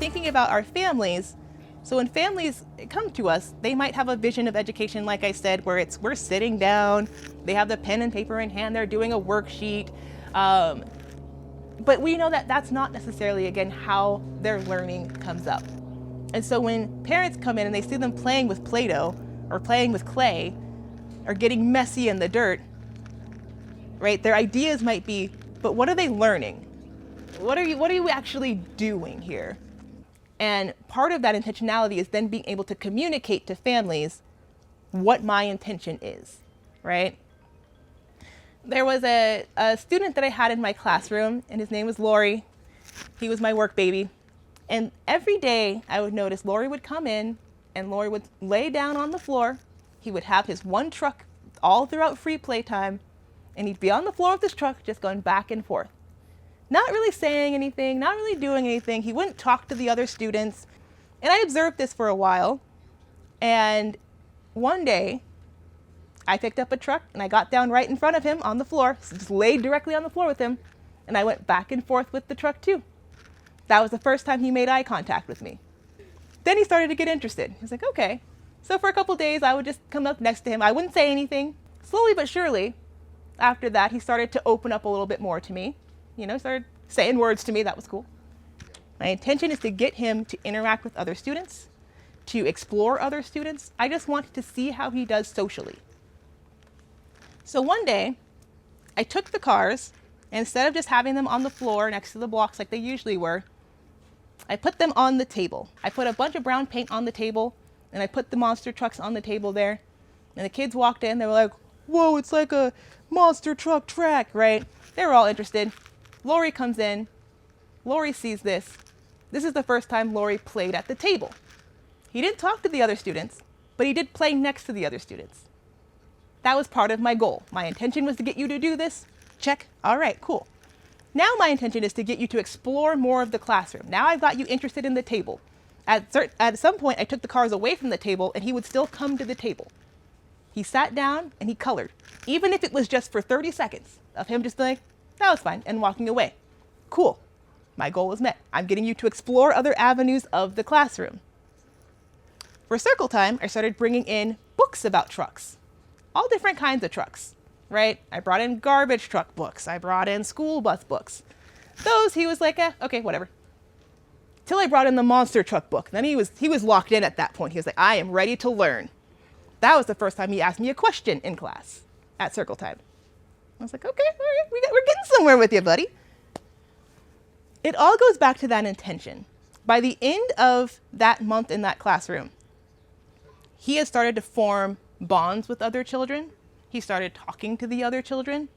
thinking about our families, so when families come to us, they might have a vision of education, like I said, where we're sitting down, they have the pen and paper in hand, they're doing a worksheet. But we know that that's not necessarily, again, how their learning comes up. And so when parents come in and they see them playing with Play-Doh or playing with clay or getting messy in the dirt, right, their ideas might be, but what are they learning? What are you actually doing here? And part of that intentionality is then being able to communicate to families what my intention is, right? There was a student that I had in my classroom, and his name was Lori. He was my work baby. And every day I would notice Lori would come in and Lori would lay down on the floor. He would have his one truck all throughout free playtime, and he'd be on the floor with his truck just going back and forth. Not really saying anything, not really doing anything. He wouldn't talk to the other students. And I observed this for a while. And one day, I picked up a truck and I got down right in front of him on the floor, just laid directly on the floor with him, and I went back and forth with the truck too. That was the first time he made eye contact with me. Then he started to get interested. He was like, okay. So for a couple days, I would just come up next to him. I wouldn't say anything. Slowly but surely, after that, he started to open up a little bit more to me. Started saying words to me. That was cool. My intention is to get him to interact with other students, to explore other students. I just wanted to see how he does socially. So one day, I took the cars, and instead of just having them on the floor next to the blocks like they usually were, I put them on the table. I put a bunch of brown paint on the table, and I put the monster trucks on the table there. And the kids walked in, they were like, whoa, it's like a monster truck track, right? They were all interested. Lori comes in. Lori sees this. This is the first time Lori played at the table. He didn't talk to the other students, but he did play next to the other students. That was part of my goal. My intention was to get you to do this. Check. All right, cool. Now my intention is to get you to explore more of the classroom. Now I've got you interested in the table. At some point, I took the cars away from the table, and he would still come to the table. He sat down and he colored, even if it was just for 30 seconds of him just like, that was fine, and walking away. Cool. My goal was met. I'm getting you to explore other avenues of the classroom. For circle time, I started bringing in books about trucks, all different kinds of trucks, right? I brought in garbage truck books. I brought in school bus books. Those, he was like, okay, whatever. Till I brought in the monster truck book. Then he was locked in at that point. He was like, I am ready to learn. That was the first time he asked me a question in class at circle time. I was like, okay, all right, we're getting somewhere with you, buddy. It all goes back to that intention. By the end of that month in that classroom, he had started to form bonds with other children. He started talking to the other children.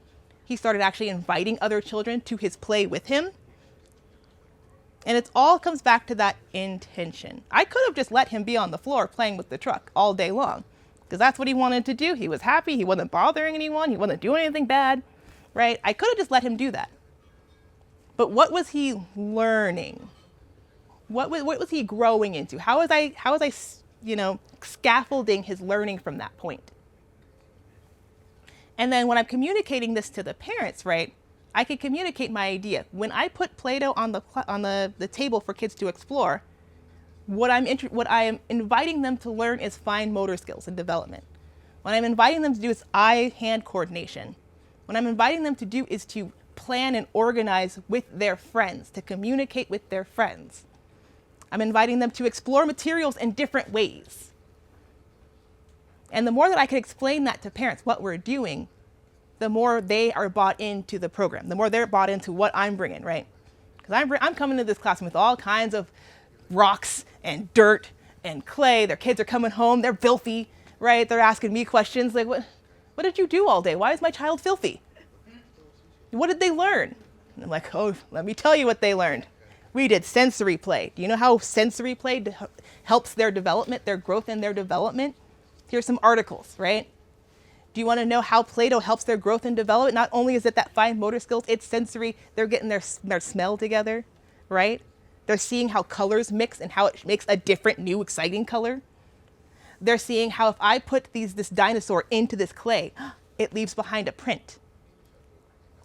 He started actually inviting other children to his play with him. And it all comes back to that intention. I could have just let him be on the floor playing with the truck all day long, because that's what he wanted to do. He was happy. He wasn't bothering anyone. He wasn't doing anything bad, right? I could have just let him do that. But what was he learning? What was he growing into? How was I scaffolding his learning from that point? And then when I'm communicating this to the parents, right, I can communicate my idea. When I put Play-Doh on the table for kids to explore, what I am inviting them to learn is fine motor skills and development. What I'm inviting them to do is eye-hand coordination. What I'm inviting them to do is to plan and organize with their friends, to communicate with their friends. I'm inviting them to explore materials in different ways. And the more that I can explain that to parents, what we're doing, the more they are bought into the program, the more they're bought into what I'm bringing, right? Because I'm coming to this classroom with all kinds of rocks and dirt and clay. Their kids are coming home, they're filthy, right? They're asking me questions like, what did you do all day? Why is my child filthy? What did they learn? And I'm like, oh, let me tell you what they learned. We did sensory play. Do you know how sensory play helps their development, their growth and their development? Here's some articles, right? Do you want to know how Play-Doh helps their growth and development? Not only is it that fine motor skills, it's sensory. They're getting their smell together, right? They're seeing how colors mix and how it makes a different, new, exciting color. They're seeing how if I put this dinosaur into this clay, it leaves behind a print,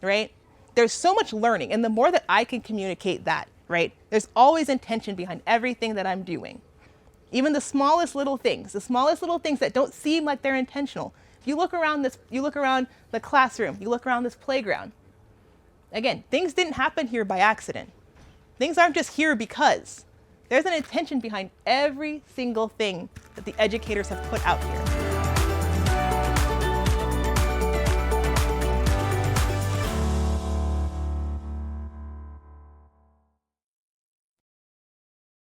right? There's so much learning. And the more that I can communicate that, right? There's always intention behind everything that I'm doing. Even the smallest little things that don't seem like they're intentional. If you look around the classroom, you look around this playground. Again, things didn't happen here by accident. Things aren't just here because. There's an intention behind every single thing that the educators have put out here.